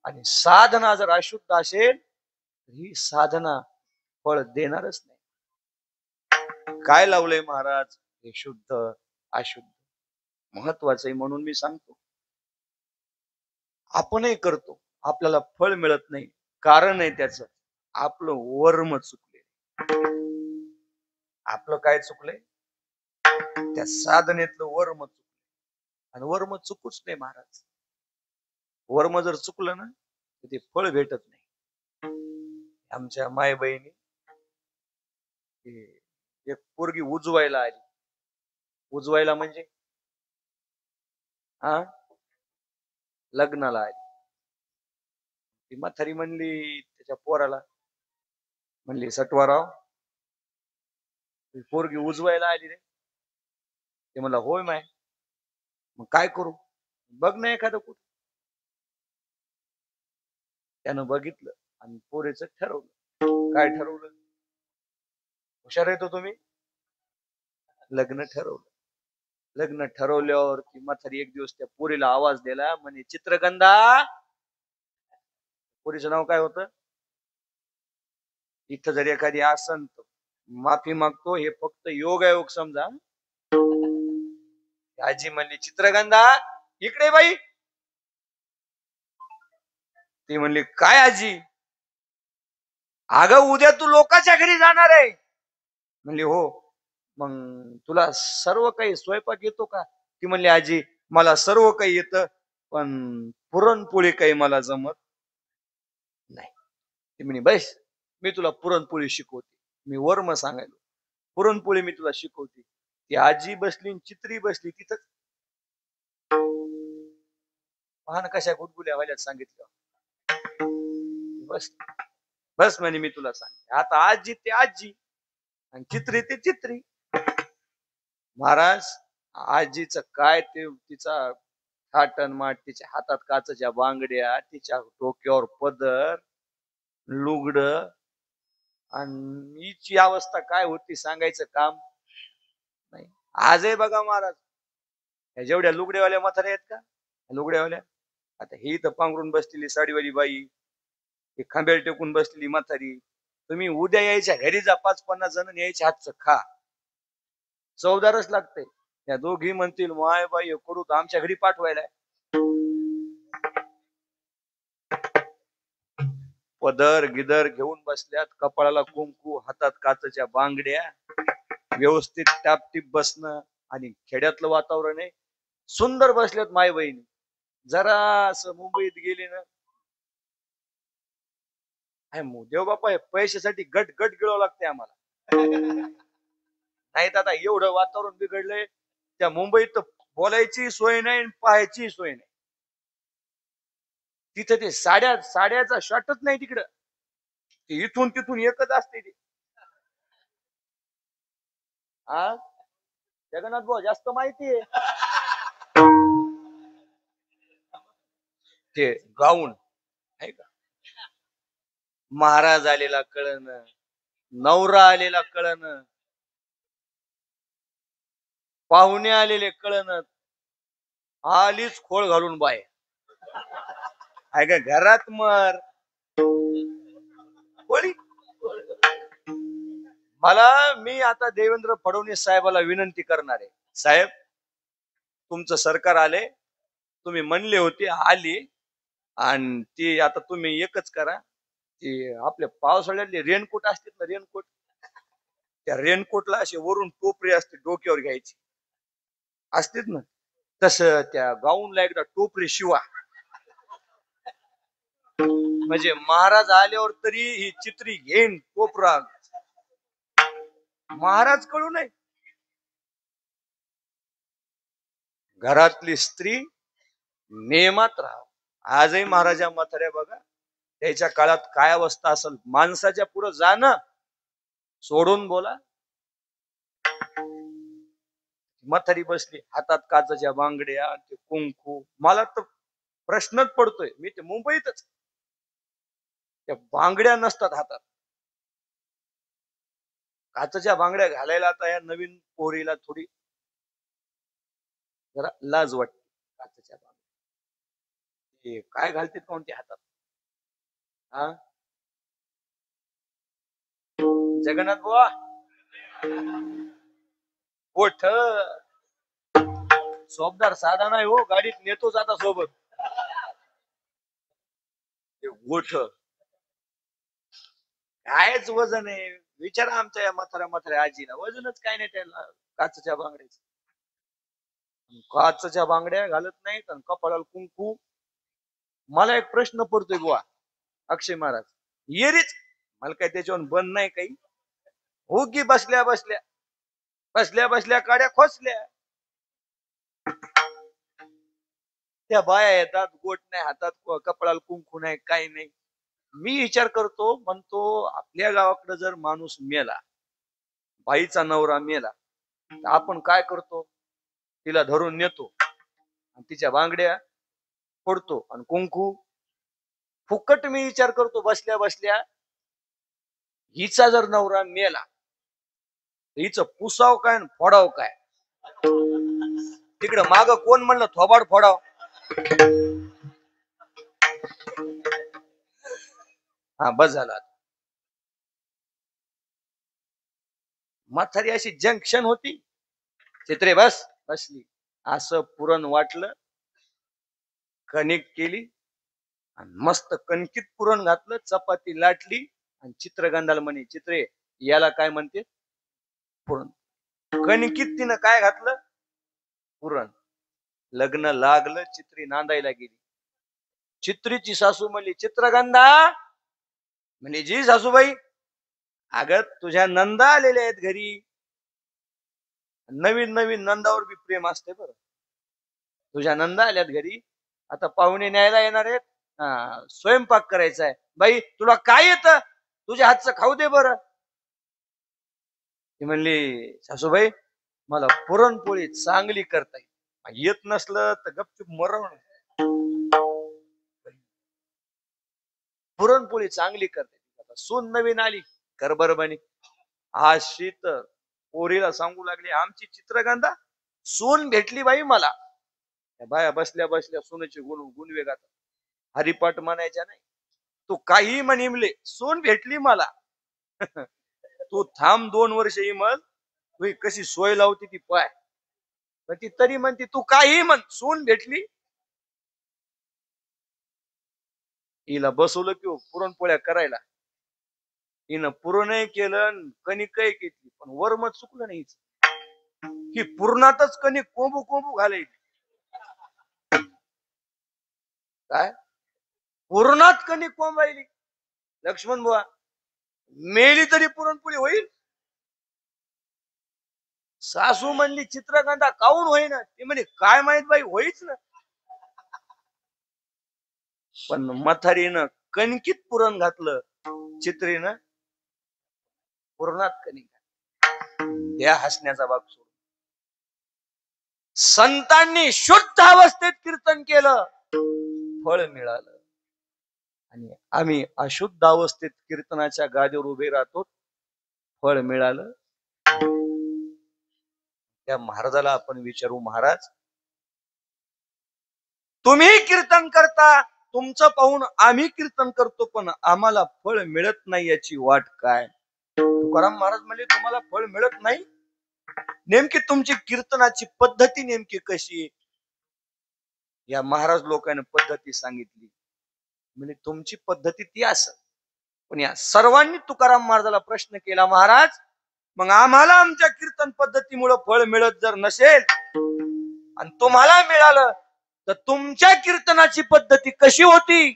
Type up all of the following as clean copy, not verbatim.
आणि साधना जर अशुद्ध असेल तर ही साधना फळ देणारच नाही. काय लावलंय महाराज? हे शुद्ध अशुद्ध महत्वाचं आहे म्हणून मी सांगतो. आपणही करतो, आपल्याला फळ मिळत नाही. कारण आहे त्याचं आपलं वर्म चुकले. आपलं काय चुकलंय? त्या साधनेतलं वर्म चुकलं. आणि वर्म चुकूच नाही महाराज. वर्म जर चुकलं ना तर ते फळ भेटत नाही. आमच्या माय बहिणी एक पोरगी उजवायला आली. उजवायला म्हणजे हा लग्नाला आली. ती म्हातारी म्हणली त्याच्या पोराला, म्हणली सटवाराव पोरगी उजवायला आली रे. ते म्हणला होय माय. मग काय करू? बघ ना एखादं कुठं. त्यानं बघितलं आणि पोरीचं ठरवलं. काय ठरवलं? हुशार येतो तुम्ही. लग्न ठरवलं. लग्न ठरवल्यावर ती म्हातारी एक दिवस त्या पोरीला आवाज दिला, म्हणे चित्रगंधा. पोरीचं नाव काय होतं? इथं जर एखादी असन तर माफी मागतो, हे फक्त योगायोग समजा. आजी म्हणली चित्रगंधा इकडे बाई. ती म्हणली काय आजी? अगं उद्या तू लोकांच्या घरी जाणार आहे. म्हणली हो. मग तुला सर्व काही स्वयंपाक येतो का? ती म्हणली आजी मला सर्व काही येतं, पण पुरणपोळी काही मला जमत नाही. ती म्हणे बस मी तुला पुरणपोळी शिकवते. मी वर्म सांगायलो, पुरणपोळी मी तुला शिकवते. ती आजी बसली, चित्री बसली तिथंच. पाहन कशा गुदगुल्या व्हायला सांगितलं. बस बस म्हणे मी तुला सांगते. आता आजी ते आजी आणि चित्री ते चित्री. महाराज आजीचं काय ते तिचा थाटण माट, तिच्या हातात काचच्या बांगड्या, तिच्या डोक्यावर पदर लुगड, आणि हिची अवस्था काय होती सांगायचं काम नाही. आजही बघा महाराज जेवढ्या लुगडेवाल्या म्हाताऱ्या आहेत का लुगड्यावाल्या, आता ही तर पांघरून बसलेली साडीवाली बाई, ही खांब्याला टेकून बसलेली म्हातारी. तुम्ही उद्या यायच्या घरी जा, 5-50 जण यायच्या हातचं खा, चवदारच लागते. त्या दोघी म्हणतील माय बाई करू तर आमच्या घरी पाठवायला. पदर गिदर घेऊन बसल्यात, कपाळाला कुंकू, हातात काचच्या बांगड्या, व्यवस्थित टापटीप बसणं. आणि खेड्यातलं वातावरण आहे, सुंदर बसल्यात माय बहिणी. जरा असं मुंबईत गेले ना, देव बापा पैशासाठी गट गट गिळावं लागते आम्हाला. नाही आता एवढं वातावरण बिघडलंय, त्या मुंबईत बोलायची सोय नाही, पाहायची सोय नाही. तिथे ते साड्याचा शॉटच नाही तिकडं. इथून तिथून एकच असते ती. हा जगन्नाथ भाऊ जास्त माहिती आहे. ते गाऊन आहे का, महाराज आलेला कळण, नवरा आलेला कळण, पाहुणे आलेले कळण, आलीच खोळ घालून बाय आहे का घरात मर बोली. मी आता देवेंद्र फडणवीस साहेबाला विनंती करणार आहे, साहेब तुमचं सरकार आले, तुम्ही म्हणले होते आली, आणि ती आता तुम्ही एकच करा, ती आपल्या पावसाळ्यातले रेनकोट असतात ना, रेनकोट, त्या रेनकोटला असे वरून टोपरी असते डोक्यावर घ्यायची असतेच ना, तसं त्या गाऊनला एकदा टोपरी शिवा. म्हणजे महाराज आल्यावर तरी ही चित्री घेईन कोपरा, महाराज कळू नये. घरातली स्त्री नेमात राहा. आजही महाराजा म्हाताऱ्या बघा, त्याच्या काळात काय अवस्था असेल, माणसाच्या पुढे जाणं सोडून बोला. म्हातारी बसली, हातात काचच्या बांगड्या, ते कुंकू. मला तर प्रश्नच पडतोय, मी ते मुंबईतच, त्या बांगड्या नसतात हातात. काचच्या बांगड्या घालायला आता या नवीन पोरीला थोडी जरा लाज वाटते. काचच्या बांगड्या काय घालते कोणत्या हातात. हा जगन्नाथ बुवा गोठ सोबदार साधा नाही हो, गाडीत नेतोच आता सोबत. गोठ कायच वजन आहे, विचारा आमच्या या म्हाताऱ्या आजीला, वजनच काय नाही त्याला. काचच्या बांगड्याच, काचच्या बांगड्या घालत नाहीत आणि कपाळाला कुंकू. मला एक प्रश्न पडतोय बुवा, अक्षय महाराज येरीच, मला काय त्याच्यावर बंद नाही काही, हो की बसल्या बसल्या बसल्या बसल्या काड्या खोचल्या. त्या बाया येतात, गोट नाही हातात, कपाळाला कुंकू नाही, काही नाही. मी विचार करतो, म्हणतो आपल्या गावाकडे जर माणूस मेला, बाईचा नवरा मेला, तर आपण काय करतो, तिला धरून नेतो आणि तिच्या बांगड्या फोडतो आणि कुंकू फुकट. मी विचार करतो बसल्या बसल्या, हिचा जर नवरा मेला, हिचं पुसाव काय फोडाव काय. तिकडं माग कोण म्हणलं थोबाड फोडाव. हा बस झाला. म्हातारी अशी जंक्शन होती, चित्रे बस बसली, असं पुरण वाटलं, कणिक केली आणि मस्त कणकीत पुरण घातलं, चपाती लाटली आणि चित्रगंधाला म्हणे, चित्रे याला काय म्हणते, पुरण. कणकीत तिनं काय घातलं, पुरण. लग्न लागलं, चित्री नांदायला गेली. चित्रीची सासू म्हणली, चित्रगंधा. म्हणजे जी सासूबाई, अगं तुझ्या नंदा आलेल्या आहेत घरी. नवीन नवीन नंदावर बी प्रेम असते बरं. तुझ्या नंदा आल्यात घरी, आता पाहुणे न्यायला येणार आहेत, स्वयंपाक करायचा आहे. बाई तुला काय येतं, तुझ्या हातचं खाऊ दे बरं. ती म्हणली, सासूबाई मला पुरणपोळी चांगली करता येत नसलं तर गपचूप मरण. पुरणपोळी चांगली करते. सून नवीन आली, कर बरं म्हणे. आज शीत पोरीला सांगू लागली, आमची चित्रगंधा सून भेटली बाई मला. बाया बसल्या बसल्या सोनाचे गुण वेगात हरिपाठ म्हणायच्या नाही. तू काही म्हणिमले, सून भेटली मला. तू थांब 2 वर्ष इमल, तू कशी सोय लावती ती पाय. ती तरी म्हणते तू काही म्हण, सून भेटली. हिला बसवलं की पुरणपोळ्या करायला, हिनं पुरणही केलं, कणिकही केली, पण वर्म चुकलं नाही. ही पूर्णातच कणिक कोंबू कोंबू घालायची. काय पूर्णात कणिक कोंबायली. लक्ष्मण बुवा मेली तरी पुरणपोळी होईल. सासू म्हणली, चित्रगंधा काऊन होईना. ती म्हणे काय माहित बाई, होईच ना. पण म्हातारीनं कणकीत पुरण घातलं, चित्रीनं पूर्णात कणिक. त्या हसण्याचा बाब सोड. संतांनी शुद्ध अवस्थेत कीर्तन केलं, फळ मिळालं. आणि आम्ही अशुद्ध अवस्थेत कीर्तनाच्या गादीवर उभे राहतो, फळ मिळालं. त्या महाराजाला आपण विचारू, महाराज तुम्ही कीर्तन करता, तुमचं पाहून आम्ही कीर्तन करतो, पण आम्हाला फळ मिळत नाही, याची वाट काय. तुकाराम महाराज म्हणले, तुम्हाला फळ मिळत नाही, नेमकी तुमची कीर्तनाची पद्धती नेमकी कशी. या महाराज लोकांनी पद्धती सांगितली, म्हणजे तुमची पद्धती ती असं. पण या सर्वांनी तुकाराम महाराजाला प्रश्न केला, महाराज मग आम्हाला आमच्या कीर्तन पद्धतीमुळे फळ मिळत जर नसेल आणि तुम्हाला मिळालं, तर तुमच्या कीर्तनाची पद्धती कशी होती.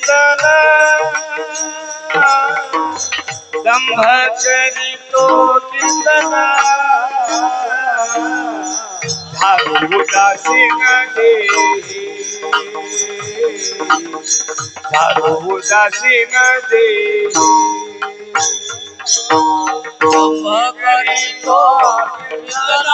कीर्तन दंभ करीतो कीर्तन झालो उदासीन देही झालो उदासीन देही दंभ करीतो कीर्तन